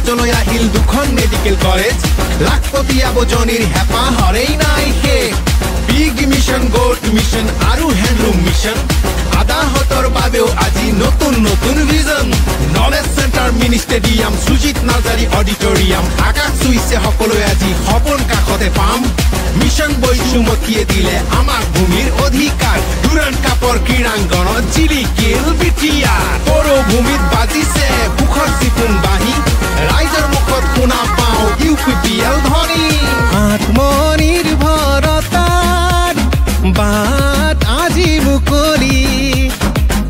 মাজলৈ আহিল দুখন মেডিকেল কলেজ লাখপতি আবজনীৰ হেঁপাহ হৰেই নাই শেষ বিগ মিশন গোট মিশন আৰু হ্যান্ডলুম মিশন আদাহতৰ বাবেও আজি নতুন নতুন vision knowledge centre mini stadium Sujit Narzary auditorium আকাশ চুইছে সকলোৱে আজি সপোন কাষতে পাম মিশন বৈষুমতীয়ে দিলে আমাক ভূমিৰ অধিকাৰ ডুৰাণ্ড কাপৰ ক্ৰীড়াংগণত জিলিকিল বিটিয়া পৌৰভূমিত বাজিছে সুখৰ চিকুণ বাঁহী ৰাইজৰ মুখত শুনা পাওঁ UPPL ধ্বনি আত্মনিৰ্ভৰতাৰ বাট আজি মুকলি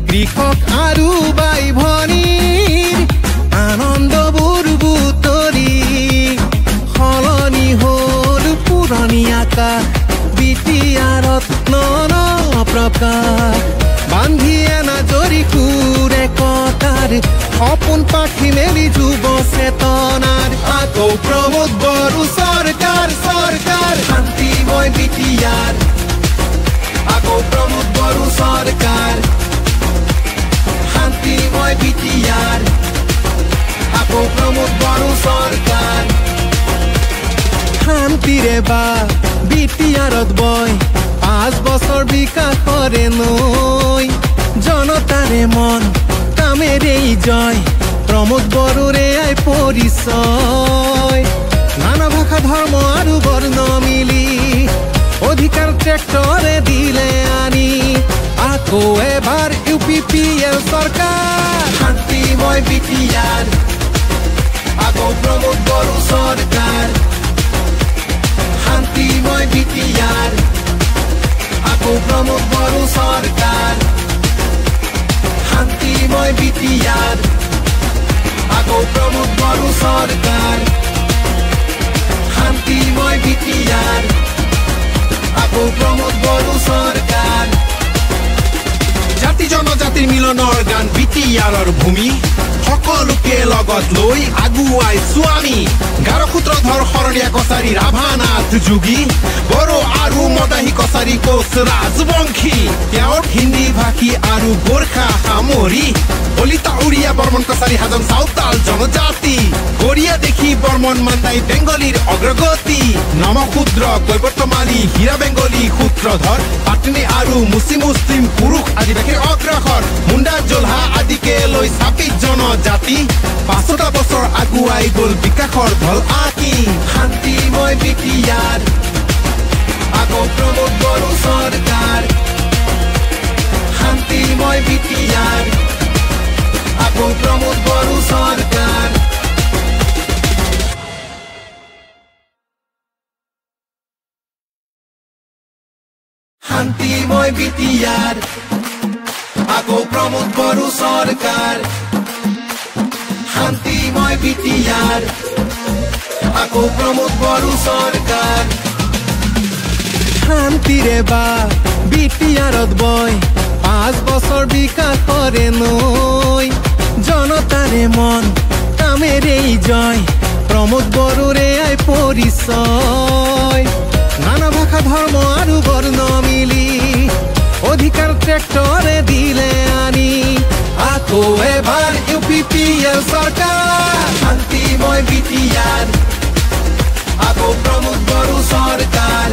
কৃষক আৰু বাই ভনীৰ আনন্দবোৰ বুটলি সলনি হ'ল পুৰণি আকাশ বিটিয়া ৰত্ন প্ৰকাশ বান্ধি এনা জৰি কুৰে কটাৰ সপোন পাখি মেলি যুৱ চেতনাৰ আকৌ প্ৰমোদ বড়ো চৰকাৰ চৰকাৰ শান্তিময় বিটিয়াৰ আকৌ প্ৰমোদ বড়ো চৰকাৰ শান্তিময় বিটিয়াৰ আকৌ প্ৰমোদ বড়ো চৰকাৰ শান্তিৰে বা বিটিয়াৰত বয় 5 বছৰ বিকাশৰে নৈ জনতাৰে মন কামেৰেই জয় প্ৰমোদ বড়োৰে আই পৰিচয় নানা ভাষা ধৰ্ম আৰু বৰ্ণ মিলি অধিকাৰ ট্ৰেক্টৰে দিলে আনি আকৌ এবাৰ UPPL চৰকাৰ শান্তিময় বিটিয়াৰ আকৌ প্ৰমোদ বড়ো চৰকাৰ শান্তিময় বিটিয়াৰ আকৌ প্ৰমোদ বড়ো চৰকাৰ শান্তিময় বিটিয়াৰ আকৌ প্ৰমোদ বড়ো চৰকাৰ শান্তিময় বিটিয়াৰ আকৌ প্ৰমোদ বড়ো চৰকাৰ জাতি জনজাতিৰ মিলনৰ গান বিটিয়াৰৰ ভূমি সকলোকে লগত লৈ আগুৱাইছো আমি গাৰো সূত্ৰধৰ শৰণীয়া কছাৰী ৰাভানাথ যোগী বড়ো আৰু মদাহী কছাৰী কোচ ৰাজবংশী তেওঁৰ হিন্দী ভাষী আৰু গোৰ্খা সামৰি কলিতা উৰিয়া বৰ্মন কছাৰী হাজং চাওতাল জনজাতি গৰিয়া দেখি বৰ্মন মান্দাই বেংগলীৰ অগ্ৰগতি নমশূদ্ৰ কৈবৰ্তমালী হীৰা বেংগলী সূত্ৰধৰ পাটনী আৰু মুছলিম পুৰুষ আদিবাসীৰ অগ্ৰসৰ মুণ্ডা জোলহা আদিকে লৈ 26 জনজাতি 5টা বছৰ আগুৱাই গ'ল বিকাশৰ ঢল আঁকি শান্তিময় বিটিয়াৰ আকৌ প্ৰমোদ বড়ো চৰকাৰ শান্তিময় বিটিয়াৰ আকৌ প্ৰমোদ বড়ো চৰকাৰ শান্তিময় বিটিয়াৰ আকৌ প্ৰমোদ বড়ো চৰকাৰ শান্তিময় বিটিয়াৰ আকৌ প্ৰমোদ বড়ো চৰকাৰ শান্তিৰে বা বিটিয়াৰত বয় 5 বছৰ বিকাশৰে নৈ জনতাৰে মন কামেৰেই জয় প্ৰমোদ বড়োৰে আই পৰিচয় নানা ভাষা ধৰ্ম আৰু বৰ্ণ মিলি অধিকাৰ ট্ৰেক্টৰে দিলে আনি আকৌ এবাৰ UPPL চৰকাৰ শান্তিময় বিটিয়াৰ আকৌ প্ৰমোদ বড়ো চৰকাৰ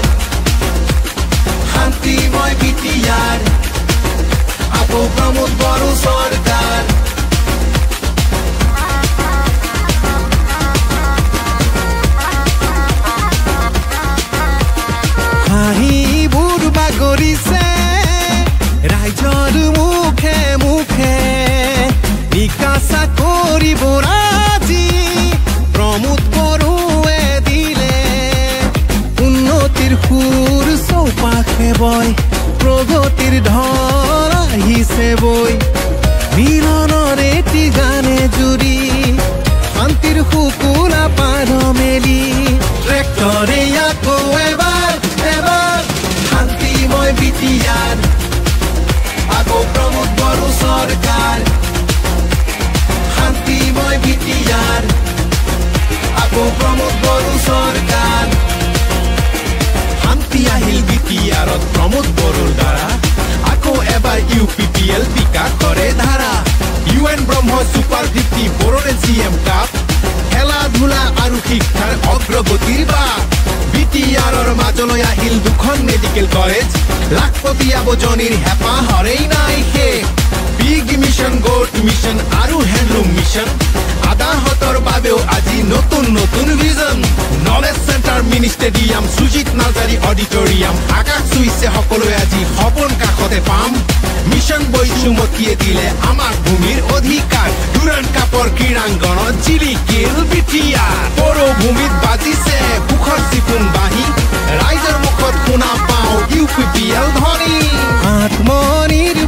শান্তিময় বিটিয়াৰ আকৌ প্ৰমোদ বড়ো চৰকাৰ হাঁহিবোৰ বাগৰিছে ৰাইজৰ মুখে মুখে বিকাশা কৰিব আজি প্ৰমোদ বড়োৱে দিলে উন্নতিৰ সুৰ চৌপাশে বয় প্ৰগতিৰ ঢল আহিছে বৈ মিলনৰ এটি গানে জুৰি শান্তিৰ শুকুলা পাৰ মেলি ট্ৰেক্টৰে আকৌ এবাৰ শান্তিময় বিটিয়াৰ আকৌ প্ৰমোদ বড়ো চৰকাৰ শান্তিময় বিটিয়াৰ আকৌ প্ৰমোদ বড়ো চৰকাৰ শান্তি আহিল বিটিয়াৰত প্ৰমোদ বড়োৰ দ্বাৰা আকৌ এবাৰ UPPL বিকাশৰে ধাৰা UN ব্ৰহ্ম সুপাৰ 50 বড়োলেণ্ড CM কাপ খেলা ধূলা আৰু শিক্ষাৰ অগ্ৰগতিৰ বাট বিটিআৰৰ মাজলৈ আহিল দুখন মেডিকেল কলেজ লাখপতি আবজনীৰ হেঁপাহৰেই নাই শেষ বিগ মিছন গোট মিছন আৰু হেণ্ডলুম মিছন আদাহতৰ বাবেও আজি নতুন নতুন vision knowledge centre mini stadium Sujit Narzary auditorium আকাশ চুইছে সকলোৱে আজি সপোন কাষতে পাম মিছন বৈচুমতিয়ে দিলে আমাক ভূমিৰ অধিকাৰ ডুৰাণ্ড কাপৰ ক্ৰীড়াংগণত জিলিকিল বিটিআৰ পৌৰভূমিত বাজিছে সুখৰ চিকুণ বাঁহী ৰাইজৰ মুখত শুনা পাওঁ UPPL ধ্বনি আত্মনিৰ্ভৰতাৰ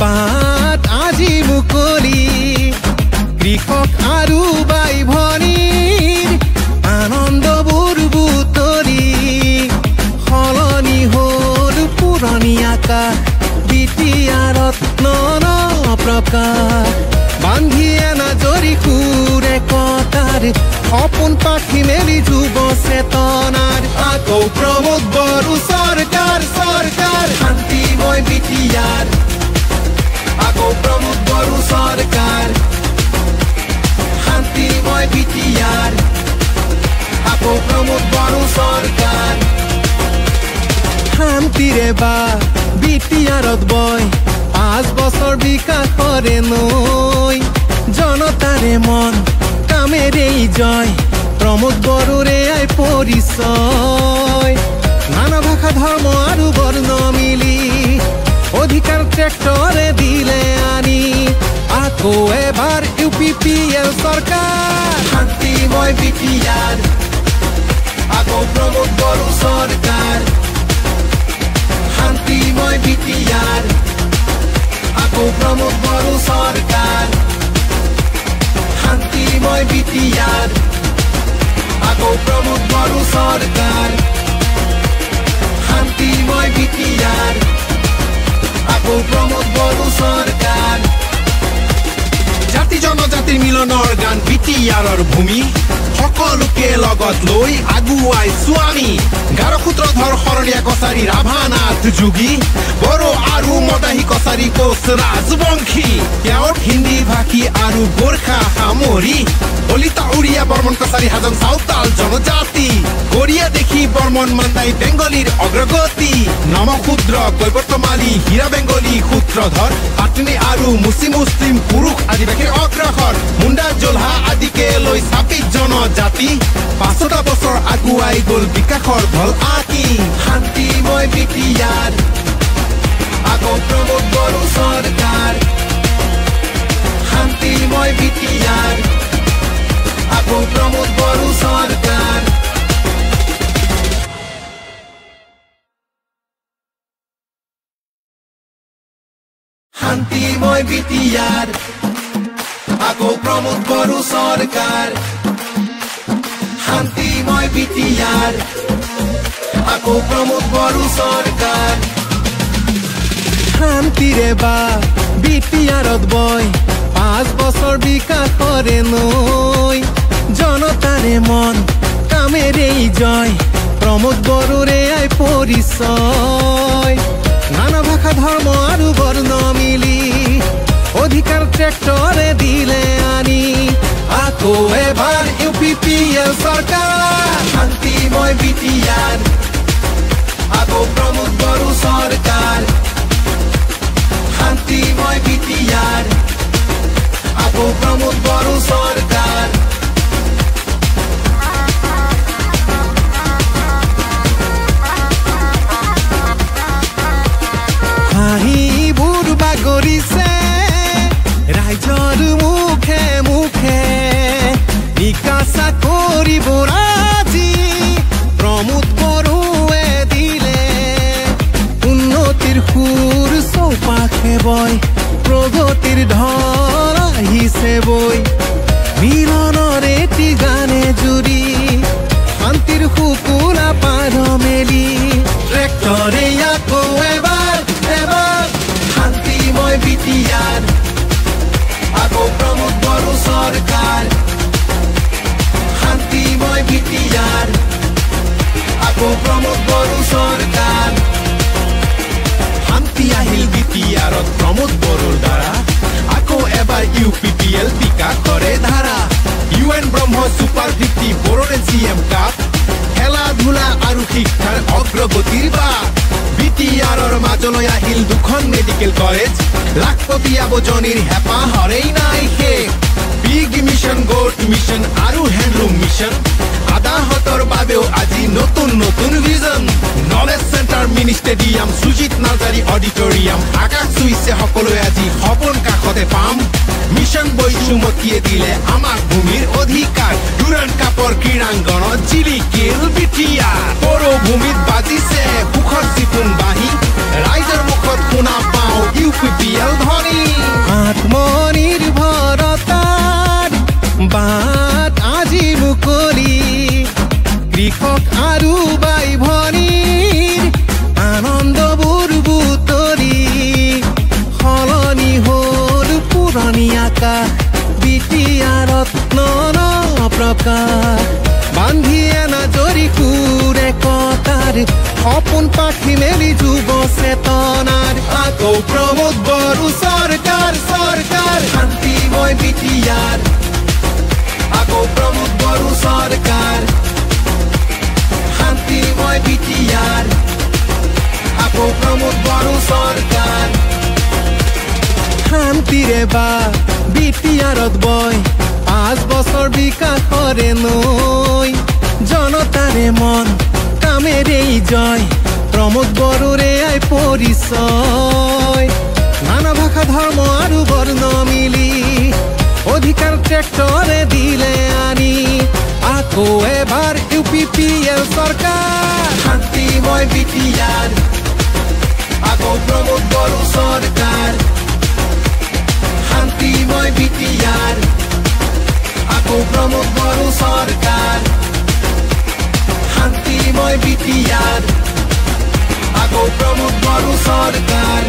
বাট আজি মুকলি কৃষক আৰু বাই ভনীৰ আনন্দবোৰ বুটলি সলনি হ'ল পুৰণি আকাশ বিটিআৰত ন প্ৰকাশ বান্ধিয়ে নাজৰি সুৰে কটাৰ সপোন পাখি মেলি যুৱ চেতনাৰ আকৌ প্ৰমোদ বড়ো চৰকাৰ চৰকাৰ শান্তিময় বিটিআৰ আকৌ প্ৰমোদ বড়ো চৰকাৰ শান্তিময় বিটিআৰ আকৌ প্ৰমোদ বড়ো চৰকাৰ শান্তিৰে বা বিটিআৰত বয় 5 বছৰ বিকাশৰে নৈ জনতাৰে মন কামেৰেই জয় প্ৰমোদ বড়োৰে আই পৰিচয় নানা ভাষা ধৰ্ম আৰু বৰ্ণ মিলি অধিকাৰ ট্ৰেক্টৰে দিলে আনি আকৌ এবাৰ UPPL চৰকাৰ শান্তিময় বিটিআৰ আকৌ প্ৰমোদ বড়ো চৰকাৰ শান্তিময় বিটিআৰ আকৌ প্ৰমোদ বড়ো চৰকাৰ শান্তিময় বিটিআৰ আকৌ প্ৰমোদ বড়ো চৰকাৰ শান্তিময় বিটিআৰ আকৌ প্ৰমোদ বড়ো চৰকাৰ জাতি জনজাতিৰ মিলনৰ গান বিটিআৰৰ ভূমি সকলোকে লগত লৈ আগুৱাইছো আমি গাৰো সূত্ৰধৰ শৰণীয়া কছাৰী ৰাভানাথ যোগী বড়ো আৰু মদাহী কছাৰী কোচ ৰাজবংশী তেওঁৰ হিন্দী ভাষী আৰু গোৰ্খা সামৰি কলিতা উৰিয়া বৰ্মন কছাৰী হাজং চাওতাল জনজাতি গৰিয়া দেখি বৰ্মন মান্দাই বেংগলীৰ অগ্ৰগতি নমশূদ্ৰ কৈবৰ্তমালী হীৰা বেংগলী সূত্ৰধৰ পাটনী আৰু মুছলিম পুৰুষ আদিবাসীৰ অগ্ৰসৰ মুণ্ডা জোলহা আদিকে লৈ 26 জনজাতি 5টা বছৰ আগুৱাই গ'ল বিকাশৰ ঢল আঁকি শান্তিময় বিটিআৰ আকৌ প্ৰমোদ বড়ো চৰকাৰ শান্তিময় বিটিআৰ আকৌ প্ৰমোদ বড়ো চৰকাৰ শান্তিময় বিটিআৰ আকৌ প্ৰমোদ বড়ো চৰকাৰ শান্তিময় বিটিআৰ আকৌ প্ৰমোদ বড়ো চৰকাৰ শান্তিৰে বা বিটিআৰত বয় 5 বছৰ বিকাশৰে নৈ জনতাৰে মন কামেৰেই জয় প্ৰমোদ বড়োৰে আই পৰিচয় নানা ভাষা ধৰ্ম আৰু বৰ্ণ মিলি অধিকাৰ ট্ৰেক্টৰে দিলে আনি আকৌ এবাৰ UPPL চৰকাৰ শান্তিময় বিটিআৰ আকৌ প্ৰমোদ বড়ো চৰকাৰ শান্তিময় বিটিআৰ আকৌ প্ৰমোদ বড়ো চৰকাৰ হাঁহিবোৰ বাগৰিছে ৰাইজৰ মুখে মুখে নিকাচা কৰিব আজি প্ৰমোদ বড়োৱে দিলে উন্নতিৰ সুৰ চৌপাশে বয় প্ৰগতিৰ ঢল আহিছে বৈ মিলনৰ এটি গানে জুৰি শান্তিৰ শুকুলা পাৰ মেলি ট্ৰেক্টৰে আকৌ এবাৰ শান্তিময় বিটিআৰ আকৌ প্ৰমোদ বড়ো চৰকাৰ শান্তিময় বিটিআৰ আকৌ প্ৰমোদ বড়ো চৰকাৰ শান্তি আহিল বিটিআৰত প্ৰমোদ বড়োৰ দ্বাৰা মেডিকেল কলেজ লাখপতি আবজনীৰ হেপা হৰেই নাই শেষ বিগ মিশন গোট মিশন আৰু হ্যান্ডলুম মিশন আদাহতৰ বাবেও আজি নতুন নতুন vision knowledge centre mini stadium Sujit Narzary auditorium আকাশ চুইছে সকলোৱে আজি সপোন কাষতে পাম মিশন বৈষুমতীয়ে দিলে আমাক ভূমিৰ অধিকাৰ ডুৰান্ড কাপৰ ক্ৰীড়াংগণত জিলিকিল বিটিয়াৰ পৌৰভূমিত বাজিছে সুখৰ চিকুণ বাঁহী ৰাইজৰ মুখত শুনা পাওঁ UPPL ধ্বনি আত্মনিৰ্ভৰতাৰ বাট আজি মুকলি কৃষক আৰু বাই ভনীৰ আনন্দবোৰ বুটলি সলনি হ'ল পুৰণি আকাশ বিটিয়াৰত নন প্ৰকাশ বান্ধিয়ে নাজৰি সুৰে কটাৰ সপোন পাখি মেলি যুৱ চেতনাৰ আকৌ প্ৰমোদ বড়ো চৰকাৰ চৰকাৰ শান্তিময় বিটিয়াৰ আকৌ প্ৰমোদ বড়ো চৰকাৰ শান্তিময় বিটিয়াৰ আকৌ প্ৰমোদ বড়ো চৰকাৰ শান্তিৰে বা বিটিয়াৰত বয় 5 বছৰ বিকাশৰে নৈ জনতাৰে মন কামেৰেই জয় প্ৰমোদ বড়োৰে আই পৰিচয় নানা ভাষা ধৰ্ম আৰু বৰ্ণ মিলি অধিকাৰ ট্ৰেক্টৰে দিলে আনি আকৌ এবাৰ UPPL চৰকাৰ শান্তিময় বিটিয়াৰ আকৌ প্ৰমোদ বড়ো চৰকাৰ শান্তিময় বিটিয়াৰ আকৌ প্ৰমোদ বড়ো চৰকাৰ শান্তিময় বিটিয়াৰ আকৌ প্ৰমোদ বড়ো চৰকাৰ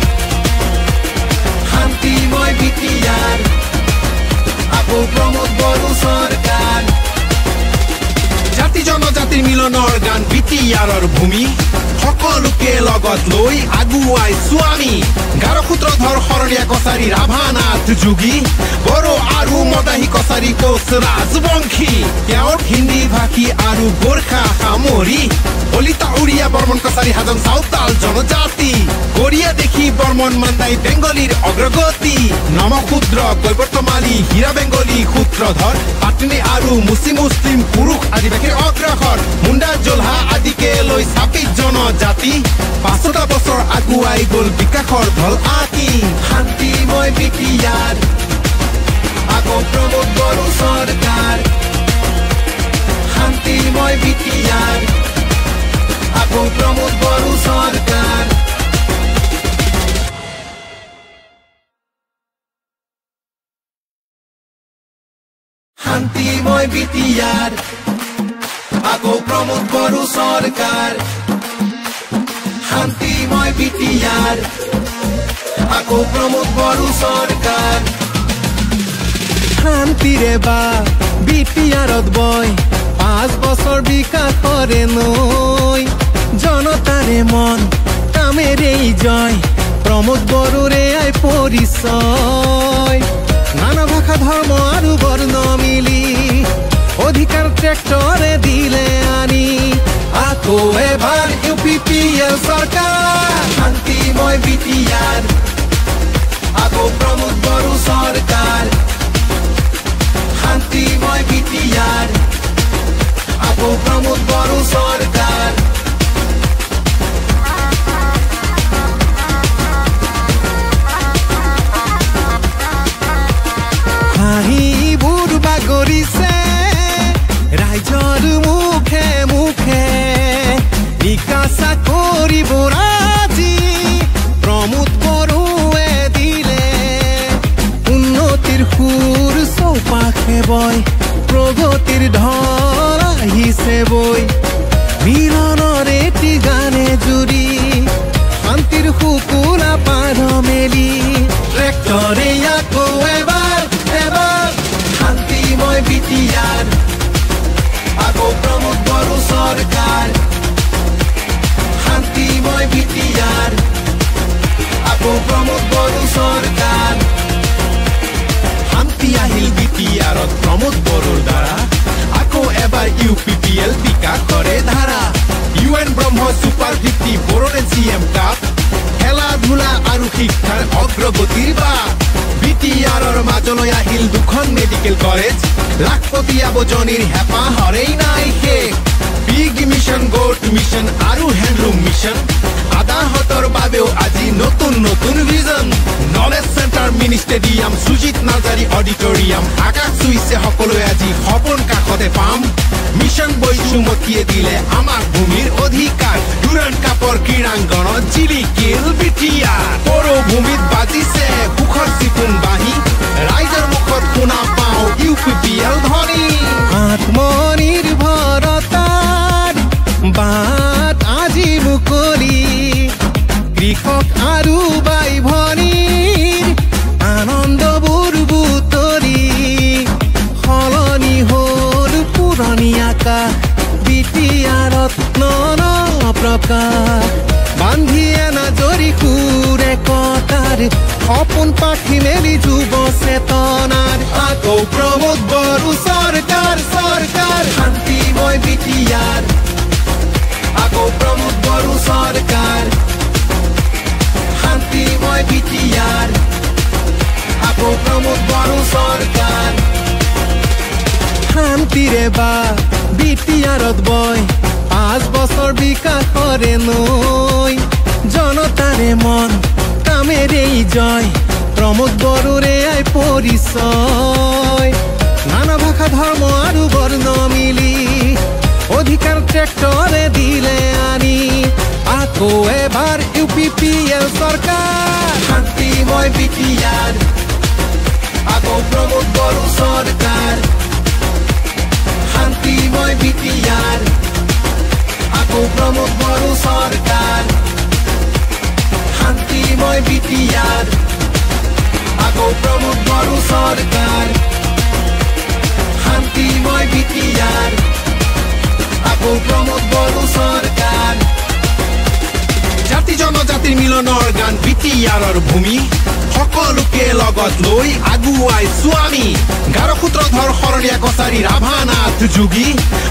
শান্তিময় বিটিয়াৰ আকৌ প্ৰমোদ বড়ো চৰকাৰ জাতি জনজাতিৰ মিলনৰ গান বিটিয়াৰৰ ভূমি সকলোকে লগত লৈ আগুৱাইছো আমি গাৰো সূত্ৰধৰ শৰণীয়া কছাৰী ৰাভানাথ যোগী বড়ো আৰু মদাহী কছাৰী কোচ ৰাজবংশী তেওঁৰ হিন্দী ভাষী আৰু গোৰ্খা সামৰি কলিতা উৰিয়া বৰ্মন কছাৰী হাজং চাওতাল জনজাতি গৰিয়া দেখি বৰ্মন মান্দাই বেংগলীৰ অগ্ৰগতি নমশূদ্ৰ কৈবৰ্তমালী হীৰা বেংগলী সূত্ৰধৰ পাটনী আৰু মুছলিম পুৰুষ আদিবাসীৰ অগ্ৰসৰ মুণ্ডা জোলহা আদিকে লৈ 26 জনজাতি 5টা বছৰ আগুৱাই গ'ল বিকাশৰ ঢল আঁকি শান্তিময় বিটিয়াৰ আকৌ প্ৰমোদ বড়ো চৰকাৰ শান্তিময় বিটিয়াৰ আকৌ প্ৰমোদ বড়ো চৰকাৰ শান্তিময় বিটিয়াৰ আকৌ প্ৰমোদ বড়ো চৰকাৰ শান্তিময় বিটিয়াৰ আকৌ প্ৰমোদ বড়ো চৰকাৰ শান্তিৰে বা বিটিয়াৰত বয় 5 বছৰ বিকাশৰে নৈ জনতাৰে মন কামেৰেই জয় প্ৰমোদ বড়োৰে আই পৰিচয় নানা ভাষা ধৰ্ম আৰু বৰ্ণ মিলি অধিকাৰ ট্ৰেক্টৰে দিলে আনি আকৌ এবাৰ UPPL চৰকাৰ শান্তিময় বিটিয়াৰ আকৌ প্ৰমোদ বড়ো চৰকাৰ শান্তিময় বিটিয়াৰ আকৌ প্ৰমোদ বড়ো চৰকাৰ হাঁহিবোৰ বাগৰিছে ৰাইজৰ মুখে মুখে নিকাচা কৰিব আজি প্ৰমোদ বড়োৱে দিলে উন্নতিৰ সুৰ চৌপাশে বয় প্ৰগতিৰ ঢল আহিছে বৈ মিলনৰ এটি গানে জুৰি শান্তিৰ শুকুলা পাৰ মেলি ট্ৰেক্টৰে আকৌ এবাৰ শান্তিময় বিটিয়াৰ আকৌ প্ৰমোদ বড়ো চৰকাৰ শান্তিময় বিটিয়াৰ আকৌ প্ৰমোদ বড়ো চৰকাৰ শান্তি আহিল বিটিয়াৰত প্ৰমোদ বড়োৰ দ্বাৰা আকৌ এবাৰ UPPL বিকাশৰে ধাৰা UN ব্ৰহ্ম সুপাৰ 50 বড়োলেণ্ড CM কাপ খেলা ধূলা আৰু শিক্ষাৰ অগ্ৰগতিৰ বা বিটিআৰৰ মাজলৈ আহিল দুখন মেডিকেল কলেজ লাখপতি আবজনীৰ হেঁপাহ হৰেই নাই শেষ বিগ মিশন গোট মিশন আৰু হেণ্ডলুম মিশন আদাহতৰ বাবেও আজি নতুন নতুন vision knowledge centre mini stadium Sujit Narzary auditorium আকাশ চুইছে সকলোৱে আজি সপোন কাষতে পাম মিশন বৈষুমতীয়ে দিলে আমাক ভূমিৰ অধিকাৰ ডুৰাণ্ড কাপৰ ক্ৰীড়াংগণত জিলিকিল বিটিআৰ পৌৰভূমিত বাজিছে সুখৰ চিকুণ বাঁহী ৰাইজৰ মুখত শুনা পাওঁ UPPL ধ্বনি আত্মনিৰ্ভৰতাৰ বাট আজি মুকলি কৃষক আৰু বাই ভনীৰ আনন্দবোৰ বুটলি সলনি হ'ল পুৰণি আকাশ বিটিআৰত ন প্ৰকাশ বান্ধিয়ে নাজৰি সুৰে কটাৰ সপোন পাখি মেলি যুৱ চেতনাৰ আকৌ প্ৰমোদ বড়ো চৰকাৰ শান্তিময় বিটিআৰ আকৌ প্ৰমোদ বড়ো চৰকাৰ শান্তিময় বিটিআৰ আকৌ প্ৰমোদ বড়ো চৰকাৰ শান্তিৰে বা বিটিআৰত বয় 5 বছৰ বিকাশৰে নৈ জনতাৰে মন কামেৰেই জয় প্ৰমোদ বড়োৰে আই পৰিচয় নানা ভাষা ধৰ্ম আৰু বৰ্ণ মিলি অধিকাৰ ট্ৰেক্টৰে দিলে আনি আকৌ এবাৰ UPPL চৰকাৰ শান্তিময় বিটিআৰ আকৌ প্ৰমোদ বড়ো চৰকাৰ শান্তিময় বিটিআৰ আকৌ প্ৰমোদ বড়ো চৰকাৰ শান্তিময় বিটিআৰ আকৌ প্ৰমোদ বড়ো চৰকাৰ শান্তিময় বিটিআৰ আকৌ প্ৰমোদ বড়ো চৰকাৰ জাতি জনজাতিৰ মিলনৰ গান বিটিআৰৰ ভূমি সকলোকে লগত লৈ আগুৱাইছো আমি গাৰো সূত্ৰধৰ শৰণীয়া কছাৰী ৰাভানাথ যোগী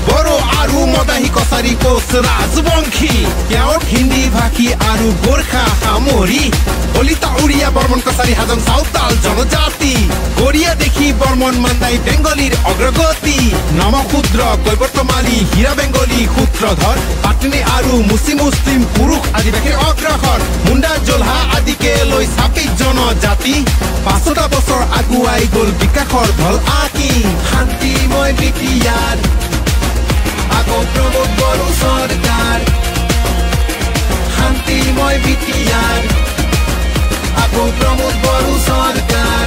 বড়ো আৰু মদাহী কছাৰী কোচ ৰাজবংশী তেওঁৰ হিন্দী ভাষী আৰু গোৰ্খা সামৰি কলিতা উৰিয়া বৰ্মন কছাৰী হাজং চাওতাল জনজাতি গৰিয়া দেখি বৰ্মন মান্দাই বেংগলীৰ অগ্ৰগতি নমশূদ্ৰ কৈবৰ্তমালী হীৰা বেংগলী সূত্ৰধৰ পাটনী আৰু মুছলিম পুৰুষ আদিবাসীৰ অগ্ৰসৰ মুণ্ডা জোলহা আদিকে লৈ 26 জনজাতি 5টা বছৰ আগুৱাই গ'ল বিকাশৰ ঢল আঁকি শান্তিময় বিটিআৰ আকৌ প্ৰমোদ বড়ো চৰকাৰ শান্তিময় বিটিআৰ আকৌ প্ৰমোদ বড়ো চৰকাৰ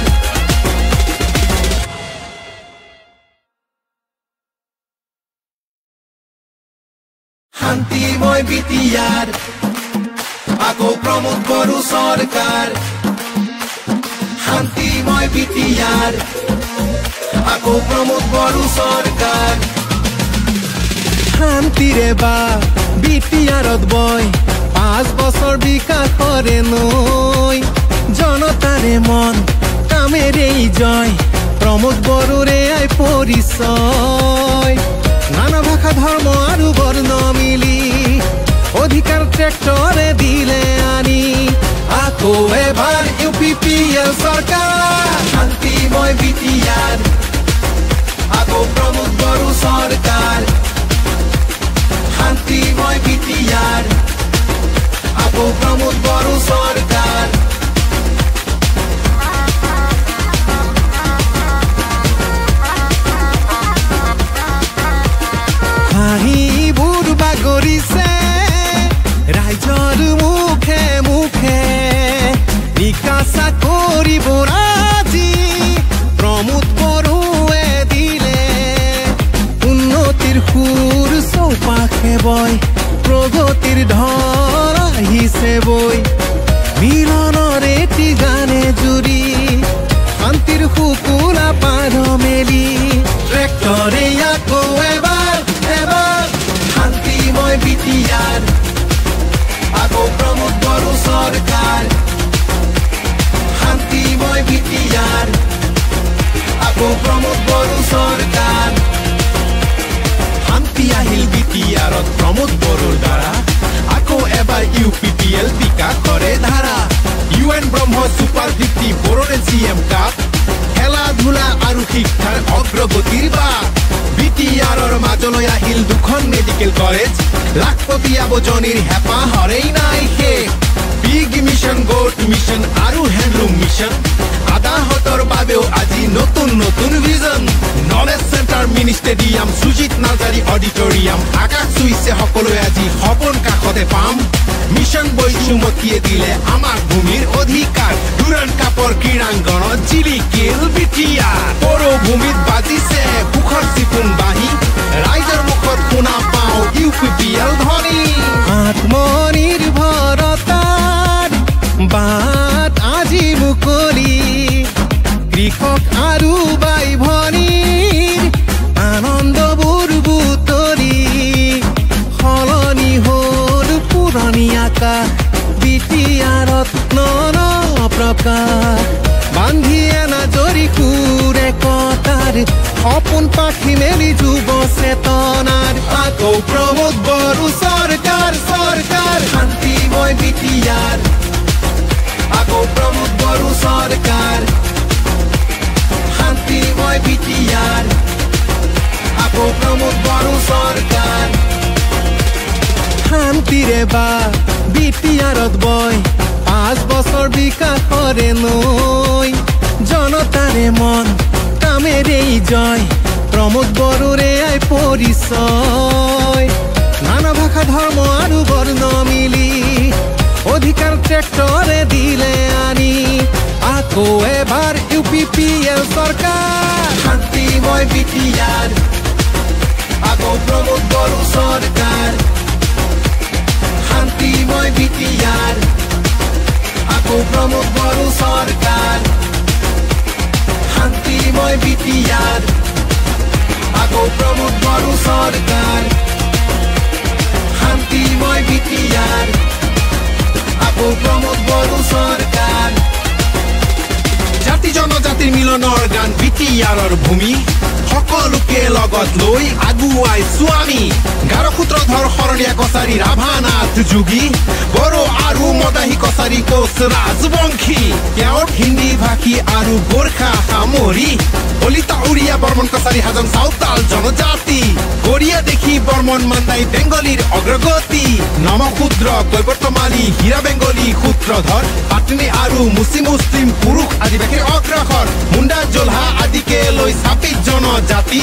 শান্তিময় বিটিআৰ আকৌ প্ৰমোদ বড়ো চৰকাৰ শান্তিময় বিটিআৰ আকৌ প্ৰমোদ বড়ো চৰকাৰ শান্তিৰে বা বিটিআৰত বয় 5 বছৰ বিকাশৰে নৈ জনতাৰে মন কামেৰেই জয় প্ৰমোদ বড়োৰে আই পৰিচয় নানা ভাষা ধৰ্ম আৰু বৰ্ণ মিলি অধিকাৰ ট্ৰেক্টৰে দিলে আনি আকৌ এবাৰ UPPL চৰকাৰ শান্তিময় বিটিআৰ আকৌ প্ৰমোদ বড়ো চৰকাৰ শান্তিময় বিটিআৰ আকৌ প্ৰমোদ বড়ো চৰকাৰ হাঁহিবোৰ বাগৰিছে ৰাইজৰ মুখে মুখে নিকাচা কৰিব আজি প্ৰমোদ বড়োৱে দিলে উন্নতিৰ সুৰ চৌপাশে বয় প্ৰগতিৰ ঢল আহিছে বৈ মিলনৰ এটি গানে জুৰি শান্তিৰ শুকুলা পাৰ মেলি ট্ৰেক্টৰে আকৌ এবাৰ শান্তিময় বিটিআৰ আকৌ প্ৰমোদ বড়ো চৰকাৰ শান্তিময় বিটিআৰ আকৌ প্ৰমোদ বড়ো চৰকাৰ শান্তি আহিল বিটিআৰত প্ৰমোদ বড়োৰ দ্বাৰা আকৌ এবাৰ UPPL বিকাশৰে ধাৰা UN ব্ৰহ্ম সুপাৰ 50 বড়োলেণ্ড CM কাপ খেলা ধূলা আৰু শিক্ষাৰ অগ্ৰগতিৰ বাট BTRৰ মাজলৈ আহিল দুখন মেডিকেল কলেজ লাখপতি আবজনীৰ হেঁপাহৰেই নাই শেষ বিগ মিছন গোট মিছন আৰু হেণ্ডলুম মিছন আদাহতৰ বাবেও আজি নতুন নতুন vision knowledge centre mini stadium Sujit Narzary auditorium আকাশ চুইছে সকলোৱে আজি সপোন কাষতে পাম মিছন বৈচুমতীয়ে দিলে আমাক ভূমিৰ অধিকাৰ দুৰাণ কাপৰ ক্ৰীড়াংগণত জিলিকিল BTR পৌৰভূমিত বাজিছে সুখৰ চিকুণ বাঁহী ৰাইজৰ মুখত শুনা পাওঁ UPPL ধ্বনি আত্মনিৰ্ভৰতাৰ বাট আজি মুকলি কৃষক আৰু বাই ভনীৰ আনন্দবোৰ বুটলি সলনি হ'ল পুৰণি আকাশ BTRত নন প্ৰকাশ বান্ধি এনা জৰি সুৰে কটাৰ সপোন পাখি মেলি যুৱ চেতনাৰ আকৌ প্ৰমোদ বড়ো চৰকাৰ চৰকাৰ শান্তিময় BTR আকৌ প্ৰমোদ বড়ো চৰকাৰ শান্তিময় BTR আকৌ প্ৰমোদ বড়ো চৰকাৰ শান্তিৰে বা BTRত বয় 5 বছৰ বিকাশৰে নৈ জনতাৰে মন কামেৰেই জয় প্ৰমোদ বড়োৰে আই পৰিচয় নানা ভাষা ধৰ্ম আৰু বৰ্ণ মিলি অধিকাৰ ট্ৰেক্টৰে দিলে আনি আকৌ এবাৰ UPPL চৰকাৰ শান্তিময় BTR আকৌ প্ৰমোদ বড়ো চৰকাৰ শান্তিময় BTR আকৌ প্ৰমোদ বড়ো চৰকাৰ শান্তিময় BTR আকৌ প্ৰমোদ বড়ো চৰকাৰ শান্তিময় BTR আকৌ প্ৰমোদ বড়ো চৰকাৰ জাতি জনজাতিৰ মিলনৰ গান BTRৰ ভূমি সকলোকে লগত লৈ আগুৱাইছো আমি গাৰো সূত্ৰধৰ শৰণীয়া কছাৰী ৰাভানাথ যোগী বড়ো আৰু মদাহী কছাৰী কোচ ৰাজবংশী তেওঁৰ হিন্দী ভাষী আৰু গোৰ্খা সামৰি কলিতা উৰিয়া বৰ্মন কছাৰী হাজং চাওতাল জনজাতি গৰিয়া দেখি বৰ্মন মান্দাই বেংগলীৰ অগ্ৰগতি নমশূদ্ৰ কৈবৰ্তমালী হীৰা বেংগলী সূত্ৰধৰ পাটনী আৰু মুছলিম পুৰুষ আদিবাসীৰ অগ্ৰসৰ মুণ্ডা জোলহা আদিকে লৈ 26 জনজাতি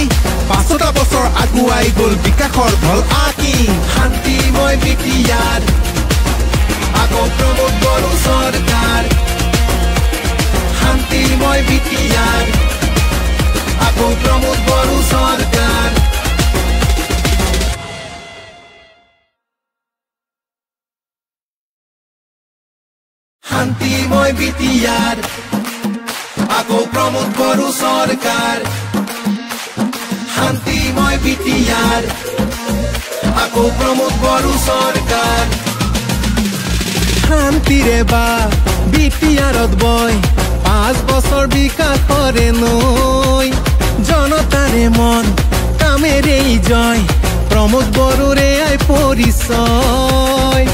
5টা বছৰ আগুৱাই গ'ল বিকাশৰ ঢল আঁকি শান্তিময় BTR আকৌ প্ৰমোদ বড়ো চৰকাৰ শান্তিময় BTR আকৌ প্ৰমোদ বড়ো চৰকাৰ শান্তিময় BTR আকৌ প্ৰমোদ বড়ো চৰকাৰ শান্তিময় BTR আকৌ প্ৰমোদ বড়ো চৰকাৰ শান্তিৰে বা BTRত বয় 5 বছৰ বিকাশৰে নৈ জনতাৰে মন কামেৰেই জয় প্ৰমোদ বড়োৰে আই পৰিচয়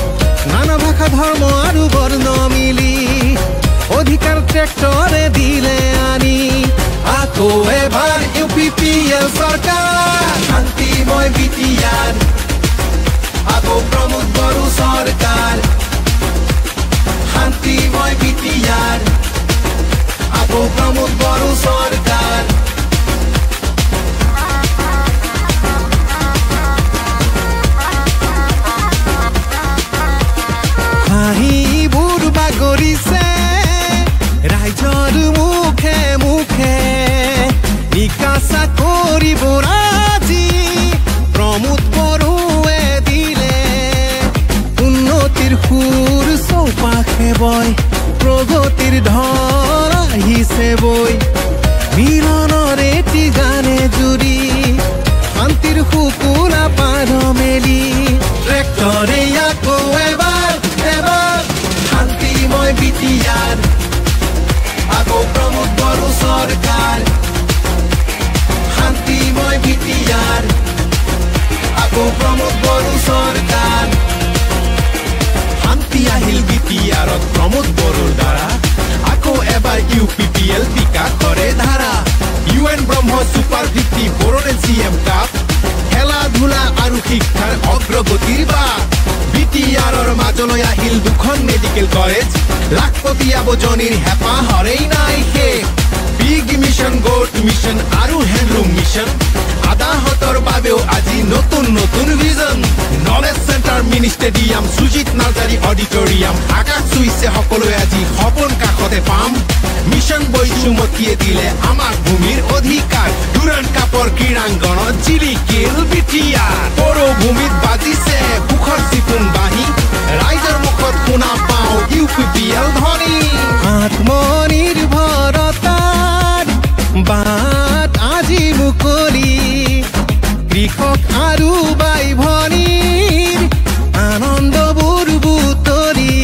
নানা ভাষা ধৰ্ম আৰু বৰ্ণ মিলি অধিকাৰ ট্ৰেক্টৰে দিলে আনি আকৌ এবাৰ UPPL চৰকাৰ শান্তিময় BTR আকৌ প্ৰমোদ বড়ো চৰকাৰ শান্তিময় BTR আকৌ প্ৰমোদ বড়ো চৰকাৰ হাঁহিবোৰ বাগৰিছে ৰাইজৰ মুখে মুখে নিকাচা কৰিব আজি প্ৰমোদ বড়োৱে দিলে উন্নতিৰ সুৰ চৌপাশে বয় প্ৰগতিৰ ঢল আহিছে বৈ মিলনৰ এটি গানে জুৰি শান্তিৰ সুকুলা পাৰ মেলি ট্ৰেক্টৰে আকৌ এবাৰ শান্তিময় BTR আকৌ প্ৰমোদ বড়ো চৰকাৰ শান্তিময় BTR আকৌ প্ৰমোদ বড়ো চৰকাৰ प्रमोद बरोर द्वारा आको एबार UPPL बिकाशरे धारा UN ब्रह्म सुपार ভিত্তি बोरोनेल CM काप खेला धुला आरु शिक्षार अग्रगतिर बात BTR মাজলৈ আহিল দুখন মেডিকেল কলেজ লাখপতি আবজনীৰ হেপা হৰেই নাই শেষ বিগ মিশন গোট মিশন আৰু হ্যান্ডলুম মিশন আদাহতৰ বাবেও আজি নতুন নতুন vision knowledge centre mini stadium Sujit Narzary auditorium আকাশ চুইছে সকলোৱে আজি সপোন কাষতে পাম মিশন বৈচুমতিয়ে দিলে আমাক ভূমিৰ অধিকাৰ দুৰান্ত কাপৰ ক্ৰীড়াংগণত জিলিকিল BTR পৰভূমিত বাজিছে সুখৰ চিপুন বাহি ৰাইজৰ মুখত শুনা পাওঁ UPPL ধ্বনি আত্মনিৰ্ভৰতাৰ বাট আজি মুকলি কৃষক আৰু বাই ভনীৰ আনন্দবোৰ বুটলি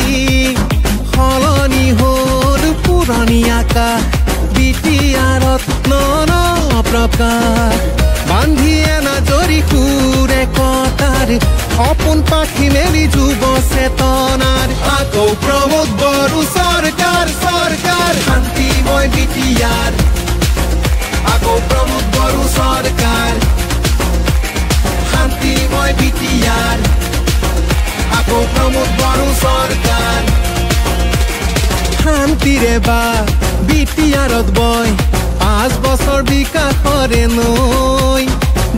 সলনি হ'ল পুৰণি আকাশ BTRত নন প্ৰকাশ বান্ধিয়ে নাজৰি সুৰে কটাৰ সপোন পাখি মেলি যুৱ চেতনাৰ আকৌ প্ৰমোদ বড়ো চৰকাৰ চৰকাৰ শান্তিময় BTR আকৌ প্ৰমোদ বড়ো চৰকাৰ শান্তিময় BTR আকৌ প্ৰমোদ বড়ো চৰকাৰ শান্তিৰে বা BTRত বয় 5 বছৰ বিকাশৰে নৈ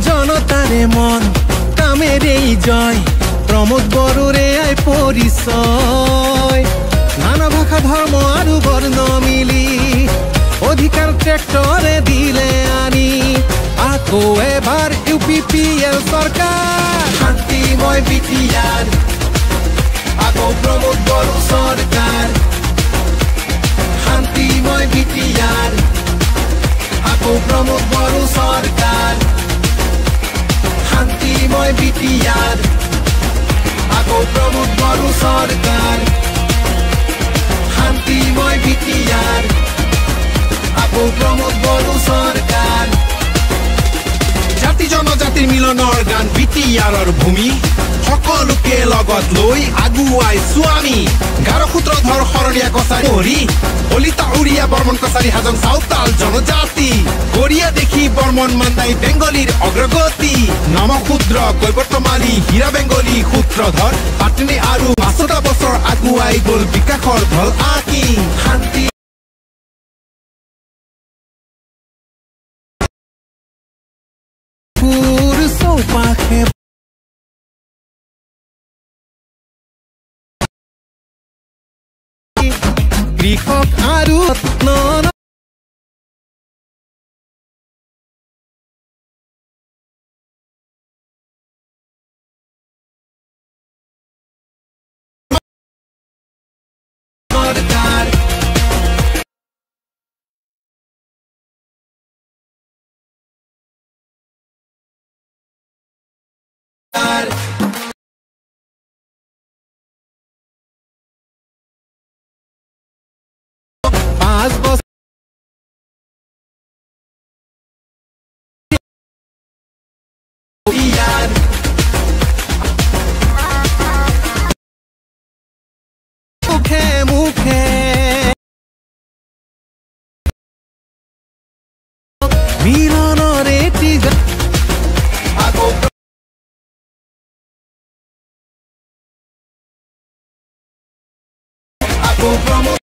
জনতাৰে মন কামেৰেই জয় প্ৰমোদ বড়োৰে আই পৰিচয় নানা ভাষা ধৰ্ম আৰু বৰ্ণ মিলি অধিকাৰ ট্ৰেক্টৰে দিলে আনি আকৌ এবাৰ UPPL চৰকাৰ শান্তিময় BTR আকৌ প্ৰমোদ বড়ো চৰকাৰ শান্তিময় BTR আকৌ প্ৰমোদ বড়ো চৰকাৰ শান্তিময় BTR আকৌ প্ৰমোদ বড়ো চৰকাৰ শান্তিময় BTR আকৌ প্ৰমোদ বড়ো চৰকাৰ জাতি জনজাতিৰ মিলনৰ গান BTRৰ ভূমি সকলোকে লগত লৈ আগুৱাই স্বামী গাৰো সূত্ৰধৰ শৰণীয়া কছাৰী হৰি কলিতা উৰিয়া বৰ্মন কছাৰী হাজং চাওতাল জনজাতি কোৰিয়া দেখি বৰ্মন মান্দাই বেংগলীৰ অগ্ৰগতি নমশূদ্ৰ কৈবৰ্তমালী হীৰা বেংগলী সূত্ৰধৰ পাটনি আৰু ৫০টা বছৰ আগুৱাই গ'ল বিকাশৰ ঢল আঁকি শান্তি ফুৰ চৌপাশে কৃষক আৰু নন চৰকাৰ মুখে মুখে মিলনৰ এটি আকৌ প্ৰমোদ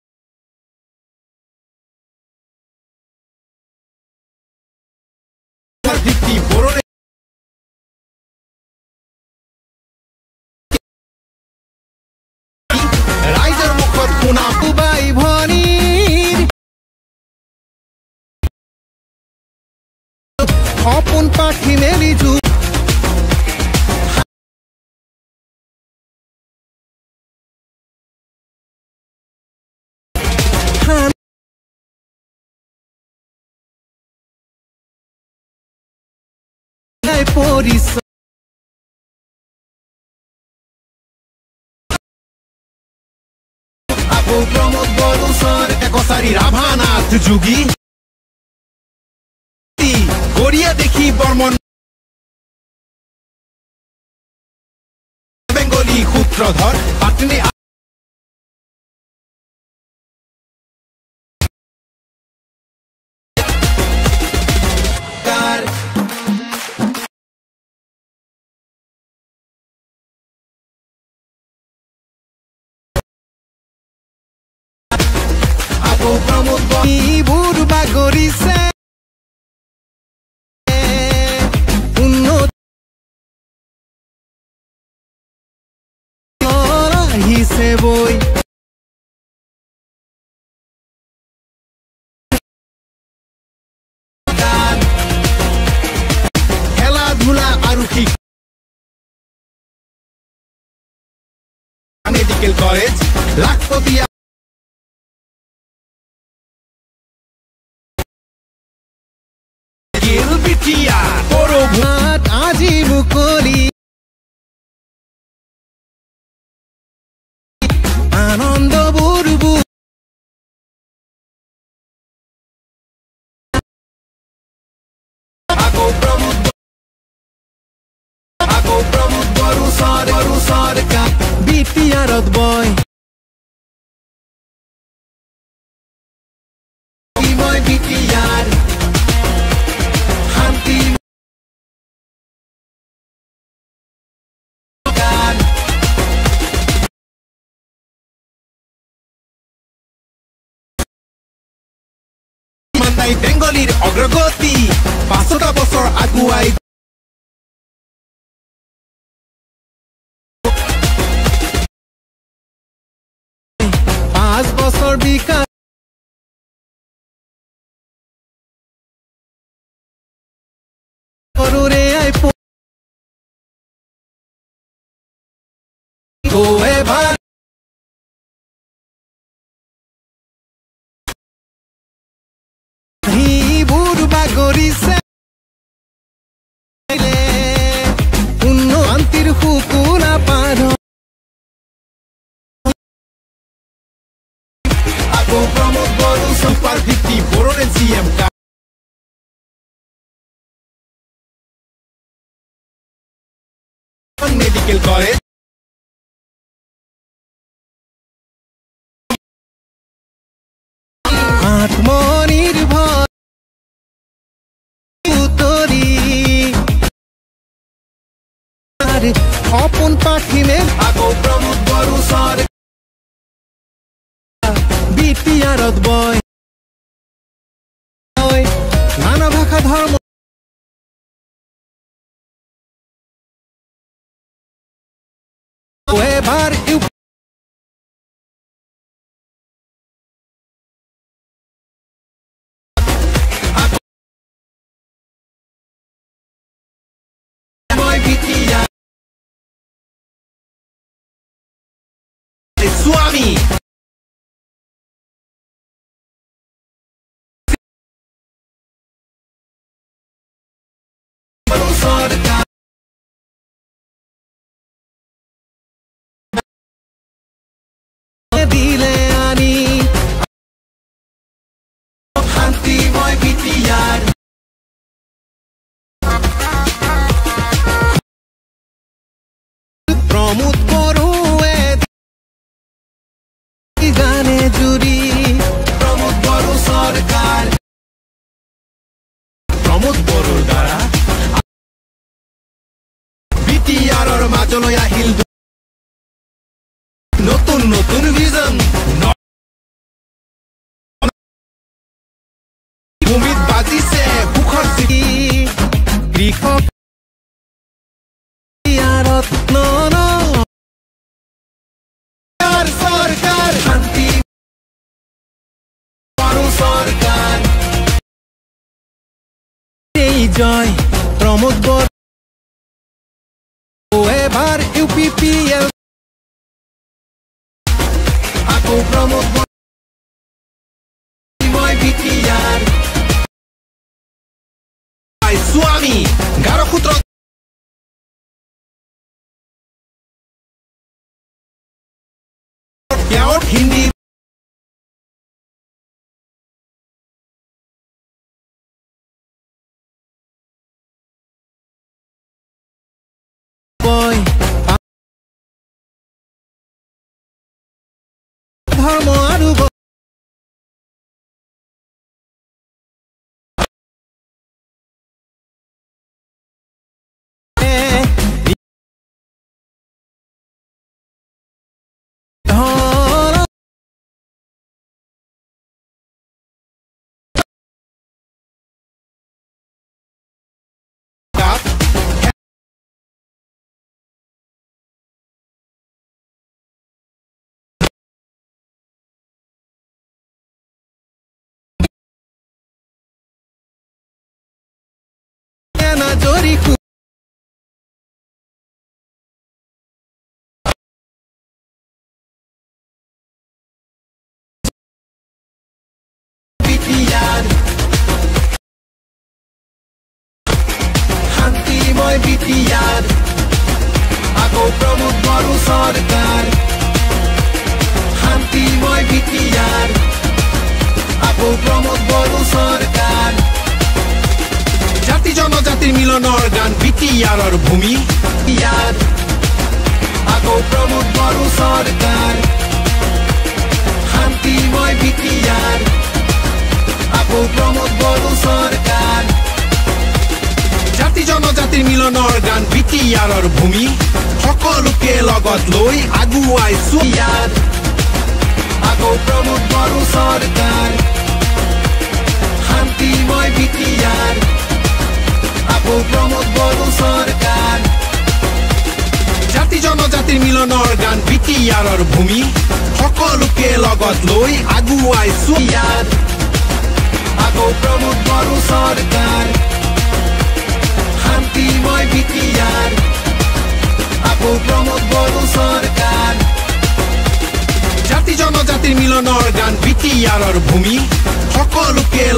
ভিত্তি বড়োৰে ৰাইজৰ মুখত শুনা বাই ভনীৰ সপোন পাখি মেলি যু পৰিচয় আকৌ প্ৰমোদ বড়ো চৰকাৰ কছাৰী ৰাভানাথ যোগী কোৰিয়া দেখি বৰ্মন বেংগলী সূত্ৰধৰ পাটনি বই খেলাধুলা আৰু মেডিকেল কলেজ লাখপতিয়া ভাত আজি মুকলি আনন্দ বুৰবু আকৌ প্ৰমোদ বড়ো চৰকাৰ বিটিআৰত বয় মই বিটিআৰ শান্তি বেংগলীৰ অগ্ৰগতি ৫টা বছৰ আগুৱাই 5 বছৰ বিকাশ কৰোৰে আই গোৱে ভাল বাগৰিছে উন্নতিৰ সুকুনা পাৰ আকৌ প্ৰমোদ বড়ো চৰকাৰ ভিত্তি বড়োলেণ্ড CM মেডিকেল কলেজ আত্মনিৰ্ভৰ উত্তৰি সপোন পাখিমে আকৌ প্ৰমোদ বড়ো চৰকাৰ বিটিআৰত বয় নানা ভাষা ধৰ্ম এবাৰ মই বিটিআৰ স্বামী চৰকাৰ দিলে আনি শান্তি মই বিটিআৰ প্ৰমোদ বড়োৱে গানে জুৰি প্ৰমোদ বড়ো চৰকাৰ প্ৰমোদ বড়োৰ দ্বাৰা বিটিআৰৰ মাজলৈ আহিল নতুন নতুন ভিজন ভূমিত বাজিছে সুখৰ চিঠি কৃষক চৰকাৰ শান্তি বড়ো চৰকাৰ এই জয় প্ৰমোদ বড়ো এবাৰ UPPL আকৌ প্ৰমোদ বড়ো মই বিটিআৰ স্বামী গাৰসূত্ৰ হিন্দী বয় ধৰ্ম আৰু বিটিআৰ আকৌ প্ৰমোদ বড়ো চৰকাৰ শান্তিময় বিটিআৰ আকৌ প্ৰমোদ বড়ো চৰকাৰ জাতি জনজাতিৰ মিলনৰ গান বিটিআৰৰ ভূমি বিটিআৰ আকৌ প্ৰমোদ বড়ো চৰকাৰ শান্তিময় বিটিআৰ আকৌ প্ৰমোদ বড়ো চৰকাৰ জাতি জনজাতিৰ মিলনৰ গান বিটিআৰৰ ভূমি সকলোকে লগত লৈ আগুৱাই বিটিআৰ আকৌ প্ৰমোদ বড়ো চৰকাৰ শান্তিময় বিটিআৰ আকৌ প্ৰমোদ বড়ো চৰকাৰ জাতি জনজাতিৰ মিলনৰ গান বিটিআৰৰ ভূমি সকলোকে লগত লৈ আগুৱাই বিটিআৰ আকৌ প্ৰমোদ বড়ো চৰকাৰ শান্তিময় বিটিআৰ আকৌ প্ৰমোদ বড়ো চৰকাৰ জাতি জনজাতিৰ মিলনৰ গান বিটিআৰৰ ভূমি সকলোকে